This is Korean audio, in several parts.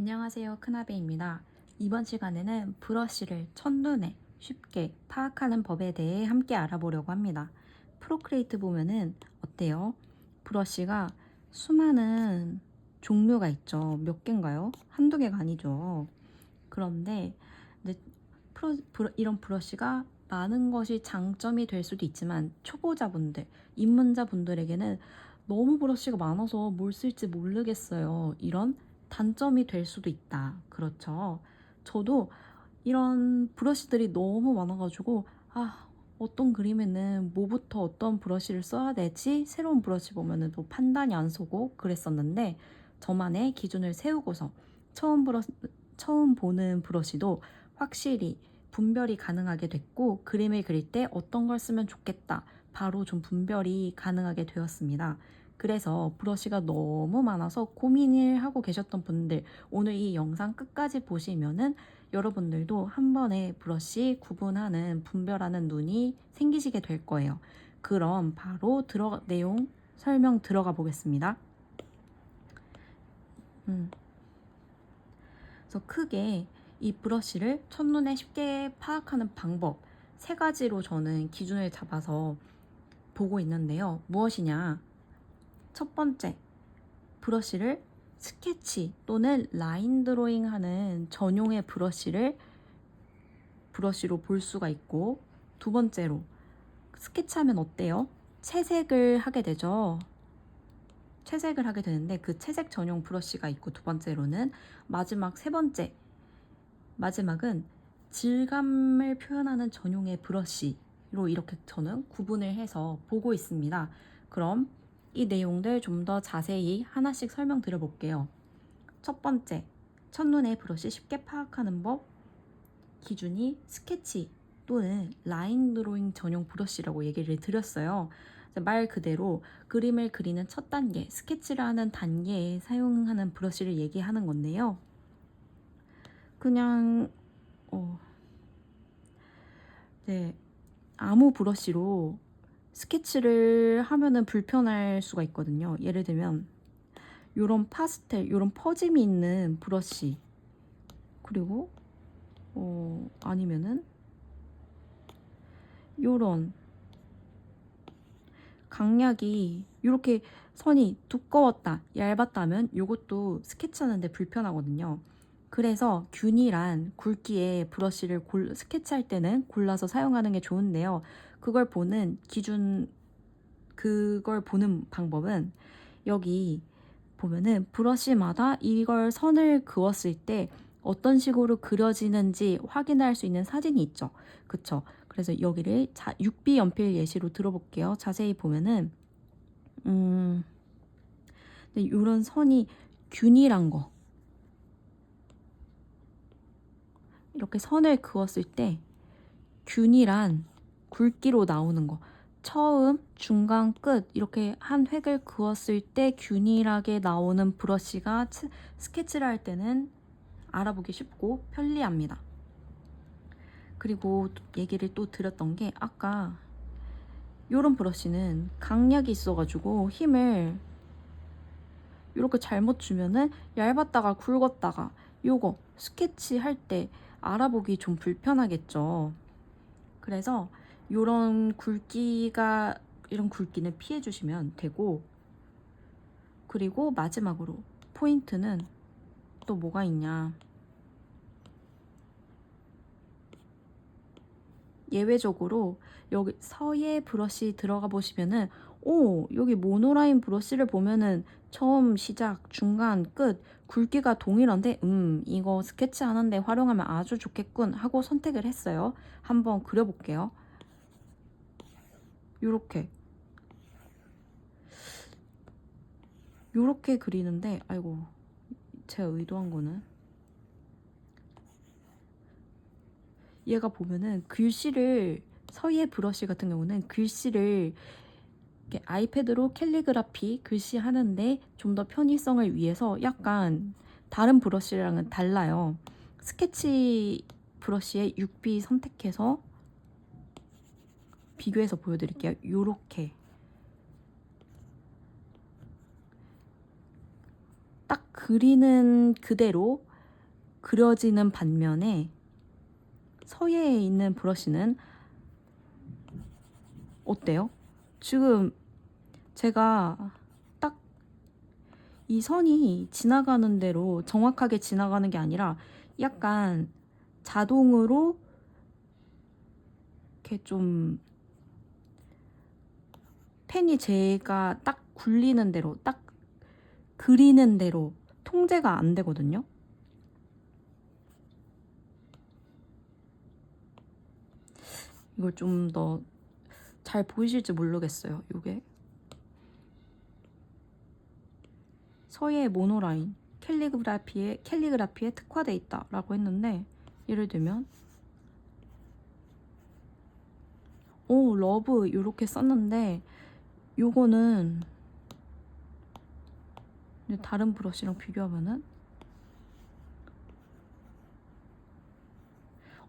안녕하세요, 큰아베입니다. 이번 시간에는 브러쉬를 첫눈에 쉽게 파악하는 법에 대해 함께 알아보려고 합니다. 프로크리에이트 보면은 어때요? 브러쉬가 수많은 종류가 있죠. 몇 개인가요? 한두 개가 아니죠. 그런데 이제 이런 브러쉬가 많은 것이 장점이 될 수도 있지만 초보자분들, 입문자분들에게는 너무 브러쉬가 많아서 뭘 쓸지 모르겠어요. 이런 단점이 될 수도 있다. 그렇죠. 저도 이런 브러쉬들이 너무 많아가지고 어떤 그림에는 뭐부터 어떤 브러쉬를 써야 되지? 새로운 브러쉬 보면은 또 판단이 안 서고 그랬었는데 저만의 기준을 세우고서 처음 보는 브러쉬도 확실히 분별이 가능하게 됐고 그림을 그릴 때 어떤 걸 쓰면 좋겠다 바로 좀 분별이 가능하게 되었습니다. 그래서 브러쉬가 너무 많아서 고민을 하고 계셨던 분들 오늘 이 영상 끝까지 보시면은 여러분들도 한 번에 브러쉬 구분하는 분별하는 눈이 생기시게 될 거예요. 그럼 바로 내용 설명 들어가 보겠습니다. 그래서 크게 이 브러쉬를 첫눈에 쉽게 파악하는 방법 3가지로 저는 기준을 잡아서 보고 있는데요. 무엇이냐? 첫 번째, 브러쉬를 스케치 또는 라인 드로잉 하는 전용의 브러쉬로 볼 수가 있고, 두 번째로 스케치하면 어때요? 채색을 하게 되죠. 채색을 하게 되는데 그 채색 전용 브러쉬가 있고, 두 번째로는 마지막은 질감을 표현하는 전용의 브러쉬로 이렇게 저는 구분을 해서 보고 있습니다. 그럼 이 내용들 좀 더 자세히 하나씩 설명드려 볼게요. 첫 번째, 첫눈에 브러쉬 쉽게 파악하는 법 기준이 스케치 또는 라인 드로잉 전용 브러쉬라고 얘기를 드렸어요. 말 그대로 그림을 그리는 첫 단계, 스케치를 하는 단계에 사용하는 브러쉬를 얘기하는 건데요. 그냥 네, 아무 브러쉬로 스케치를 하면은 불편할 수가 있거든요. 예를 들면 요런 파스텔, 요런 퍼짐이 있는 브러쉬 그리고 아니면은 요런 강약이 이렇게 선이 두꺼웠다, 얇았다면 요것도 스케치하는데 불편하거든요. 그래서 균일한 굵기의 브러쉬를 스케치할 때는 골라서 사용하는 게 좋은데요. 그걸 보는 방법은 여기 보면은 브러쉬마다 이걸 선을 그었을 때 어떤 식으로 그려지는지 확인할 수 있는 사진이 있죠. 그쵸? 그래서 여기를 6B 연필 예시로 들어볼게요. 자세히 보면은 이런 선이 균일한 거 이렇게 선을 그었을 때 균일한 굵기로 나오는 거 처음, 중간, 끝 이렇게 한 획을 그었을 때 균일하게 나오는 브러쉬가 스케치를 할 때는 알아보기 쉽고 편리합니다. 그리고 얘기를 또 드렸던 게 아까 이런 브러쉬는 강약이 있어가지고 힘을 이렇게 잘못 주면은 얇았다가 굵었다가 요거 스케치 할 때 알아보기 좀 불편하겠죠. 그래서 이런 굵기는 피해 주시면 되고, 그리고 마지막으로 포인트는 또 뭐가 있냐? 예외적으로 여기 서예 브러쉬 들어가 보시면은 여기 모노라인 브러쉬를 보면은 처음, 시작, 중간, 끝 굵기가 동일한데 이거 스케치 하는데 활용하면 아주 좋겠군 하고 선택을 했어요. 한번 그려볼게요. 요렇게 그리는데 아이고 제가 의도한 거는 얘가 보면은 서예 브러쉬 같은 경우는 글씨를 이렇게 아이패드로 캘리그라피 글씨 하는데 좀 더 편의성을 위해서 약간 다른 브러쉬랑은 달라요. 스케치 브러쉬의 6B 선택해서 비교해서 보여드릴게요. 요렇게 딱 그리는 그대로 그려지는 반면에 서예에 있는 브러쉬는 어때요? 지금 제가 딱 이 선이 지나가는 대로 정확하게 지나가는 게 아니라 약간 자동으로 이렇게 좀 펜이 제가 딱 굴리는 대로, 딱 그리는 대로 통제가 안 되거든요. 이걸 좀 더 잘 보이실지 모르겠어요. 이게 서예의 모노라인, 캘리그라피에 특화돼 있다라고 했는데, 예를 들면 러브 이렇게 썼는데, 요거는 다른 브러쉬랑 비교하면은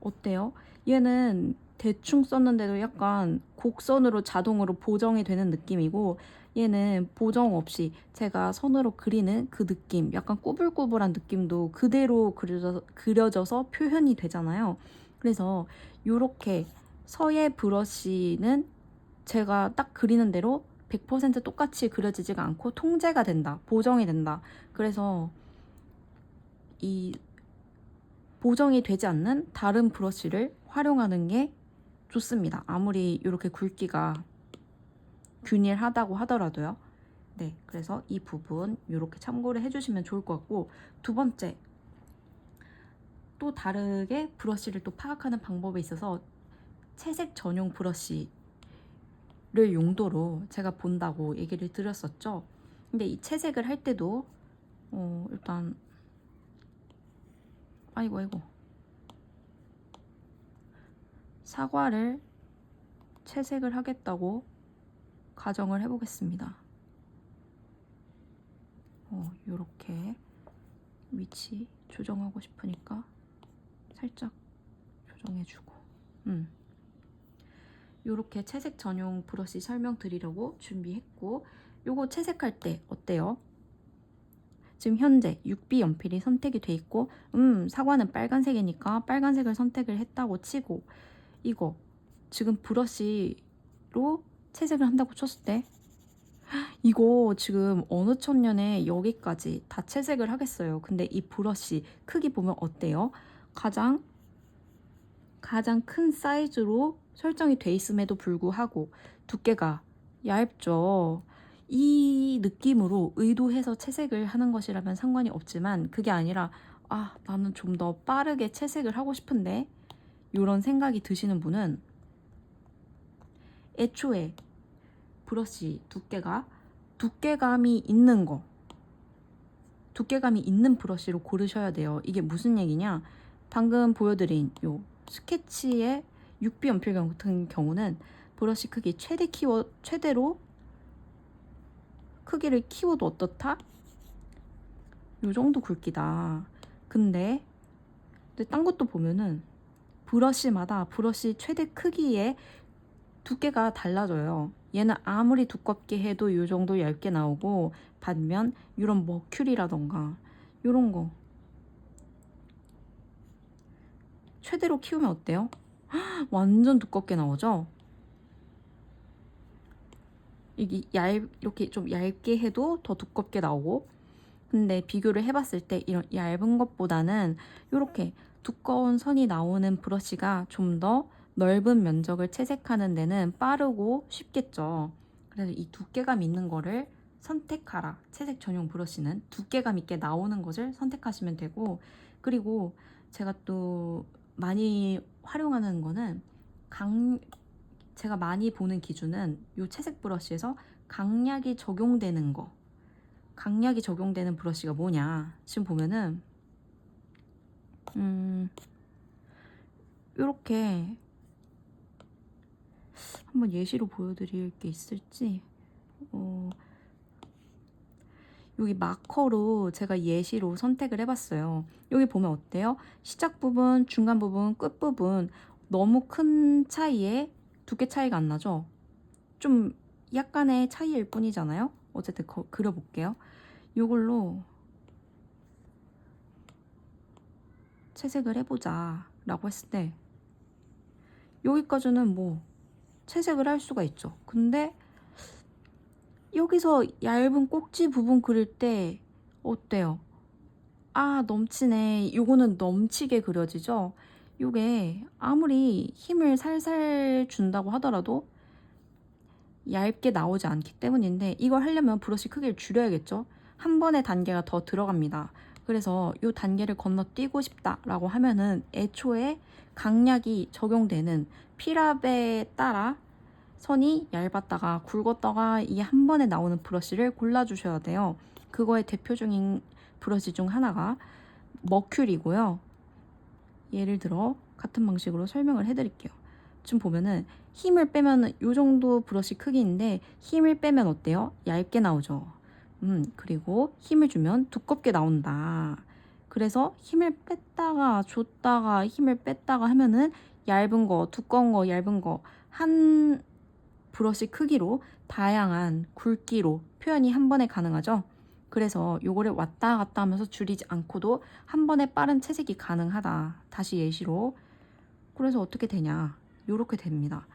어때요? 얘는 대충 썼는데도 약간 곡선으로 자동으로 보정이 되는 느낌이고, 얘는 보정 없이 제가 선으로 그리는 그 느낌, 약간 꾸불꾸불한 느낌도 그대로 그려져서 표현이 되잖아요. 그래서 이렇게 서예 브러쉬는 제가 딱 그리는 대로 100% 똑같이 그려지지가 않고 통제가 된다, 보정이 된다. 그래서 이 보정이 되지 않는 다른 브러쉬를 활용하는 게 좋습니다. 아무리 이렇게 굵기가 균일하다고 하더라도요. 네, 그래서 이 부분 이렇게 참고를 해주시면 좋을 것 같고, 두 번째, 또 다르게 브러쉬를 또 파악하는 방법에 있어서 채색 전용 브러쉬를 용도로 제가 본다고 얘기를 드렸었죠. 근데 이 채색을 할 때도 일단 아이고 사과를 채색을 하겠다고 가정을 해보겠습니다. 요렇게 위치 조정하고 싶으니까 살짝 조정해주고, 요렇게 채색 전용 브러쉬 설명드리려고 준비했고, 요거 채색할 때 어때요? 지금 현재 6B 연필이 선택이 돼 있고, 사과는 빨간색이니까 빨간색을 선택을 했다고 치고, 이거 지금 브러쉬로 채색을 한다고 쳤을 때, 이거 지금 어느 천년에 여기까지 다 채색을 하겠어요. 근데 이 브러쉬 크기 보면 어때요? 가장 큰 사이즈로 설정이 돼 있음에도 불구하고 두께가 얇죠. 이 느낌으로 의도해서 채색을 하는 것이라면 상관이 없지만, 그게 아니라 나는 좀 더 빠르게 채색을 하고 싶은데 이런 생각이 드시는 분은 애초에 브러쉬 두께감이 있는 브러쉬로 고르셔야 돼요. 이게 무슨 얘기냐? 방금 보여드린 요 스케치의 6B 연필 같은 경우는 브러쉬 크기 최대로 크기를 키워도 어떻다? 요 정도 굵기다. 근데 딴 것도 보면은 브러쉬마다 브러쉬 최대 크기의 두께가 달라져요. 얘는 아무리 두껍게 해도 이 정도 얇게 나오고, 반면 이런 머큐리라던가 이런 거 최대로 키우면 어때요? 완전 두껍게 나오죠? 이렇게 좀 얇게 해도 더 두껍게 나오고, 근데 비교를 해봤을 때 이런 얇은 것보다는 이렇게 두꺼운 선이 나오는 브러쉬가 좀 더 넓은 면적을 채색하는 데는 빠르고 쉽겠죠. 그래서 이 두께감 있는 거를 선택하라. 채색 전용 브러쉬는 두께감 있게 나오는 것을 선택하시면 되고, 그리고 제가 또 많이 활용하는 거는 제가 많이 보는 기준은 이 채색 브러쉬에서 강약이 적용되는 브러쉬가 뭐냐. 지금 보면은 이렇게 한번 예시로 보여드릴 게 있을지, 여기 마커로 제가 예시로 선택을 해봤어요. 여기 보면 어때요? 시작 부분, 중간 부분, 끝 부분 너무 큰 차이에 두께 차이가 안 나죠? 좀 약간의 차이일 뿐이잖아요. 어쨌든 그려볼게요. 이걸로 채색을 해보자 라고 했을 때 여기까지는 뭐 채색을 할 수가 있죠. 근데 여기서 얇은 꼭지 부분 그릴 때 어때요? 아, 넘치네. 요거는 넘치게 그려지죠? 요게 아무리 힘을 살살 준다고 하더라도 얇게 나오지 않기 때문인데 이걸 하려면 브러쉬 크기를 줄여야겠죠? 한 번의 단계가 더 들어갑니다. 그래서 이 단계를 건너뛰고 싶다라고 하면은 애초에 강약이 적용되는 필압에 따라 선이 얇았다가 굵었다가 이게 한 번에 나오는 브러쉬를 골라주셔야 돼요. 그거의 대표적인 브러쉬 중 하나가 머큐리고요. 예를 들어 같은 방식으로 설명을 해드릴게요. 지금 보면은 힘을 빼면 이 정도 브러쉬 크기인데 힘을 빼면 어때요? 얇게 나오죠. 그리고 힘을 주면 두껍게 나온다. 그래서 힘을 뺐다가 줬다가 힘을 뺐다가 하면은 얇은 거, 두꺼운 거, 얇은 거 한 브러쉬 크기로 다양한 굵기로 표현이 한 번에 가능하죠. 그래서 요거를 왔다 갔다 하면서 줄이지 않고도 한 번에 빠른 채색이 가능하다. 다시 예시로. 그래서 어떻게 되냐? 요렇게 됩니다.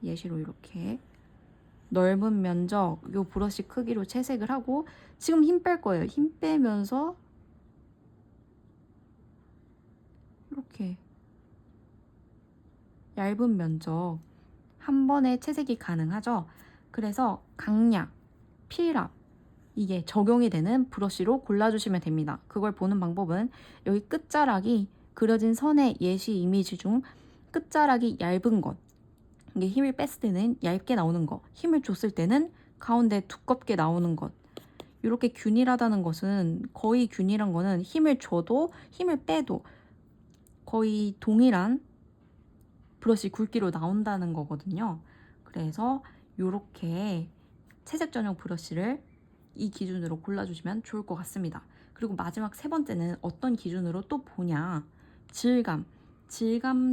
예시로 이렇게 넓은 면적 요 브러쉬 크기로 채색을 하고 지금 힘 뺄 거예요. 힘 빼면서 이렇게 얇은 면적 한 번에 채색이 가능하죠. 그래서 강약, 필압 이게 적용이 되는 브러쉬로 골라주시면 됩니다. 그걸 보는 방법은 여기 끝자락이 그려진 선의 예시 이미지 중 끝자락이 얇은 것, 이게 힘을 뺐을 때는 얇게 나오는 것, 힘을 줬을 때는 가운데 두껍게 나오는 것. 이렇게 균일하다는 것은 거의 균일한 거는 힘을 줘도 힘을 빼도 거의 동일한 브러쉬 굵기로 나온다는 거거든요. 그래서 이렇게 채색 전용 브러쉬를 이 기준으로 골라주시면 좋을 것 같습니다. 그리고 마지막 세 번째는 어떤 기준으로 또 보냐? 질감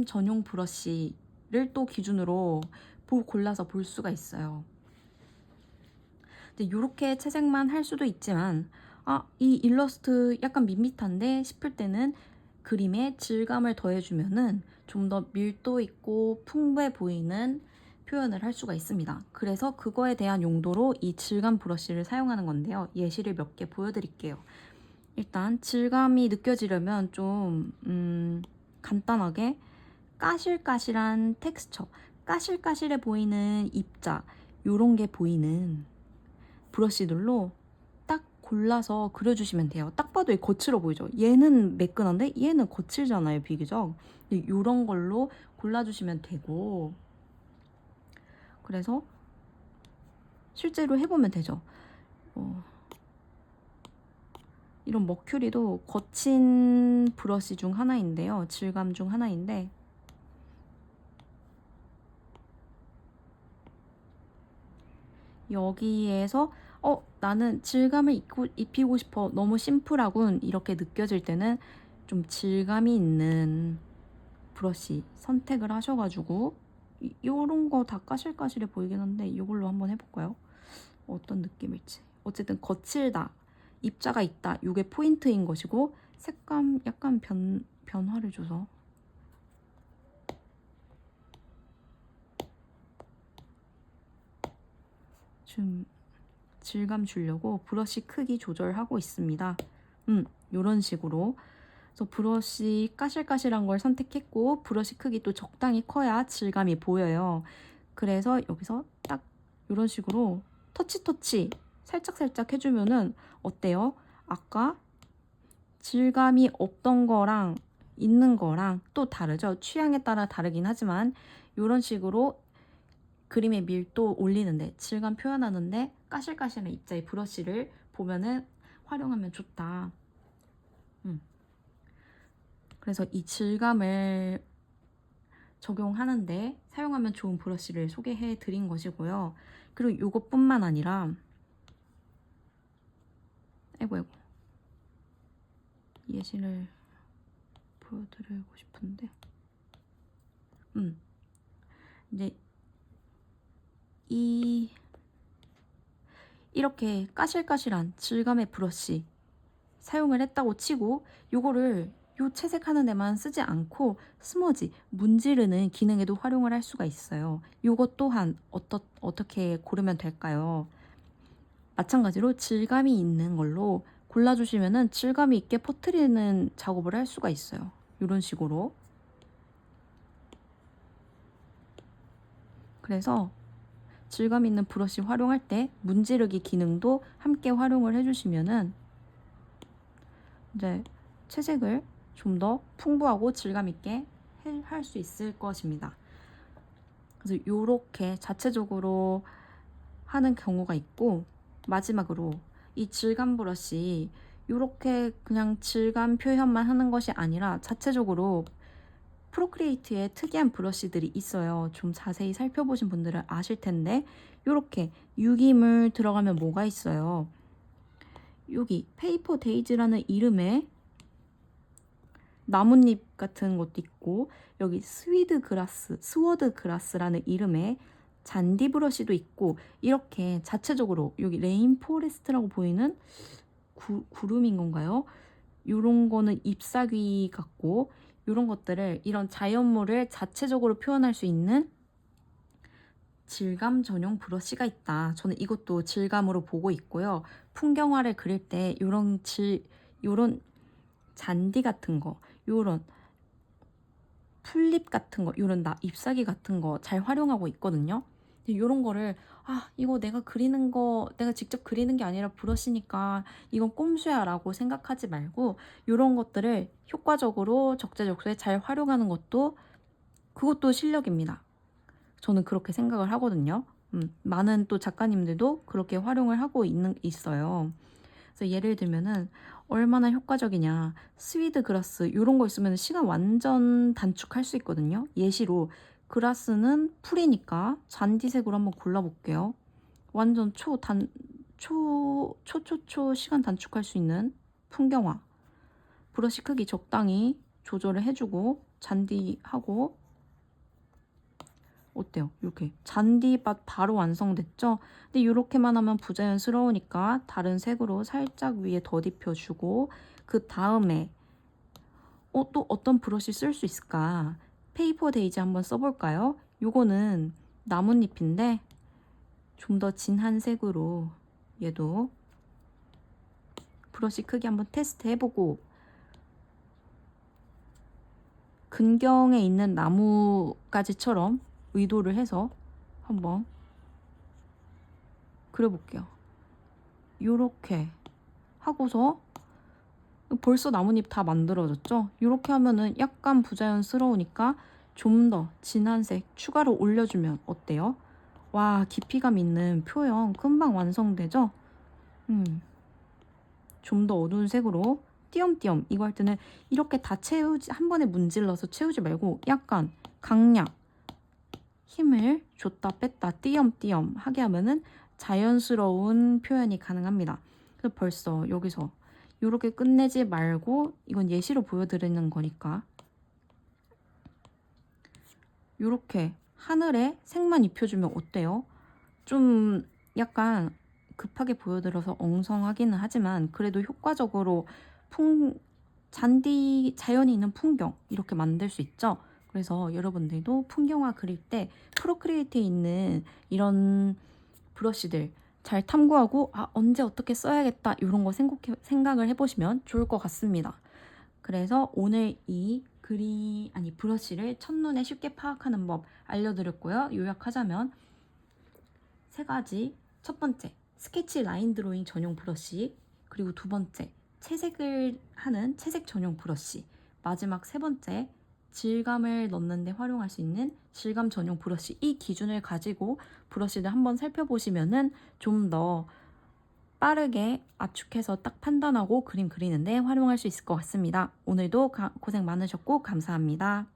전용 브러쉬를 또 기준으로 골라서 볼 수가 있어요. 근데 이렇게 채색만 할 수도 있지만 이 일러스트 약간 밋밋한데 싶을 때는 그림에 질감을 더해주면은 좀 더 밀도 있고 풍부해 보이는 표현을 할 수가 있습니다. 그래서 그거에 대한 용도로 이 질감 브러쉬를 사용하는 건데요. 예시를 몇 개 보여드릴게요. 일단 질감이 느껴지려면 좀 간단하게 까실까실한 텍스처, 까실까실해 보이는 입자 요런 게 보이는 브러쉬들로 딱 골라서 그려주시면 돼요. 딱 봐도 거칠어 보이죠? 얘는 매끈한데 얘는 거칠잖아요, 비교적. 이런 걸로 골라주시면 되고 그래서 실제로 해보면 되죠. 이런 머큐리도 거친 브러쉬 중 하나인데요. 질감 중 하나인데 여기에서 나는 질감을 입히고 싶어. 너무 심플하군. 이렇게 느껴질 때는 좀 질감이 있는 브러쉬 선택을 하셔가지고 요런 거 다 까실까실해 보이긴 한데 이걸로 한번 해볼까요? 어떤 느낌일지. 어쨌든 거칠다, 입자가 있다. 이게 포인트인 것이고 색감 약간 변화를 줘서 좀 질감 주려고 브러쉬 크기 조절하고 있습니다. 요런 식으로. 그래서 브러쉬 까실까실한 걸 선택했고 브러쉬 크기도 적당히 커야 질감이 보여요. 그래서 여기서 딱 요런 식으로 터치 살짝살짝 해주면은 어때요? 아까 질감이 없던 거랑 있는 거랑 또 다르죠. 취향에 따라 다르긴 하지만 요런 식으로 그림의 밀도 올리는데 질감 표현하는데 까실까실한 입자의 브러쉬를 보면은 활용하면 좋다. 그래서 이 질감을 적용하는데 사용하면 좋은 브러쉬를 소개해 드린 것이고요. 그리고 이것뿐만 아니라 아이고 예시를 보여드리고 싶은데 이제 이렇게 까실까실한 질감의 브러쉬 사용을 했다고 치고 요거를 요 채색하는 데만 쓰지 않고 스머지, 문지르는 기능에도 활용을 할 수가 있어요. 요것 또한 어떻게 고르면 될까요? 마찬가지로 질감이 있는 걸로 골라주시면은 질감이 있게 퍼트리는 작업을 할 수가 있어요. 이런 식으로. 그래서 질감 있는 브러쉬 활용할 때 문지르기 기능도 함께 활용을 해주시면은 이제 채색을 좀 더 풍부하고 질감 있게 할 수 있을 것입니다. 그래서 이렇게 자체적으로 하는 경우가 있고, 마지막으로 이 질감 브러쉬 이렇게 그냥 질감 표현만 하는 것이 아니라 자체적으로 프로크리에이트에 특이한 브러쉬들이 있어요. 좀 자세히 살펴보신 분들은 아실 텐데, 이렇게 유기물 들어가면 뭐가 있어요? 여기 페이퍼 데이즈라는 이름의 나뭇잎 같은 것도 있고, 여기 스워드 그라스라는 이름의 잔디 브러쉬도 있고, 이렇게 자체적으로 여기 레인 포레스트라고 보이는 구름인 건가요? 요런 거는 잎사귀 같고, 요런 것들을, 이런 자연물을 자체적으로 표현할 수 있는 질감 전용 브러쉬가 있다. 저는 이것도 질감으로 보고 있고요. 풍경화를 그릴 때 요런 잔디 같은 거, 요런 풀잎 같은 거, 요런 잎사귀 같은 거 잘 활용하고 있거든요. 요런 거를 이거 내가 직접 그리는 게 아니라 브러쉬니까 이건 꼼수야 라고 생각하지 말고, 요런 것들을 효과적으로 적재적소에 잘 활용하는 것도, 그것도 실력입니다. 저는 그렇게 생각을 하거든요. 많은 또 작가님들도 그렇게 활용을 하고 있어요. 그래서 예를 들면은 얼마나 효과적이냐, 스위드 그라스 이런 거 있으면 시간 완전 단축할 수 있거든요. 예시로 그라스는 풀이니까 잔디색으로 한번 골라볼게요. 완전 시간 단축할 수 있는 풍경화. 브러쉬 크기 적당히 조절을 해주고 잔디하고, 어때요? 이렇게 잔디밭 바로 완성됐죠? 근데 이렇게만 하면 부자연스러우니까 다른 색으로 살짝 위에 덧입혀주고, 그 다음에 또 어떤 브러쉬 쓸 수 있을까? 페이퍼 데이지 한번 써볼까요? 요거는 나뭇잎인데 좀 더 진한 색으로 얘도 브러쉬 크기 한번 테스트 해보고, 근경에 있는 나무가지처럼 의도를 해서 한번 그려볼게요. 요렇게 하고서 벌써 나뭇잎 다 만들어졌죠? 이렇게 하면은 약간 부자연스러우니까 좀 더 진한 색 추가로 올려주면 어때요? 와, 깊이감 있는 표현 금방 완성되죠? 좀 더 어두운 색으로 띄엄띄엄, 이거 할 때는 이렇게 다 한 번에 문질러서 채우지 말고 약간 강약, 힘을 줬다 뺐다 띄엄띄엄 하게 하면은 자연스러운 표현이 가능합니다. 그래서 벌써 여기서 이렇게 끝내지 말고, 이건 예시로 보여드리는 거니까 이렇게 하늘에 색만 입혀주면 어때요? 좀 약간 급하게 보여드려서 엉성하기는 하지만 그래도 효과적으로 자연이 있는 풍경 이렇게 만들 수 있죠. 그래서 여러분들도 풍경화 그릴 때 프로크리에이트에 있는 이런 브러쉬들 잘 탐구하고 언제 어떻게 써야겠다 이런 거 생각을 해보시면 좋을 것 같습니다. 그래서 오늘 이 브러쉬를 첫눈에 쉽게 파악하는 법 알려드렸고요. 요약하자면 3가지. 첫 번째, 스케치 라인 드로잉 전용 브러쉬. 그리고 2번째, 채색을 하는 채색 전용 브러쉬. 마지막 3번째, 질감을 넣는데 활용할 수 있는 질감 전용 브러쉬. 이 기준을 가지고 브러쉬를 한번 살펴보시면은 좀 더 빠르게 압축해서 딱 판단하고 그림 그리는데 활용할 수 있을 것 같습니다. 오늘도 고생 많으셨고 감사합니다.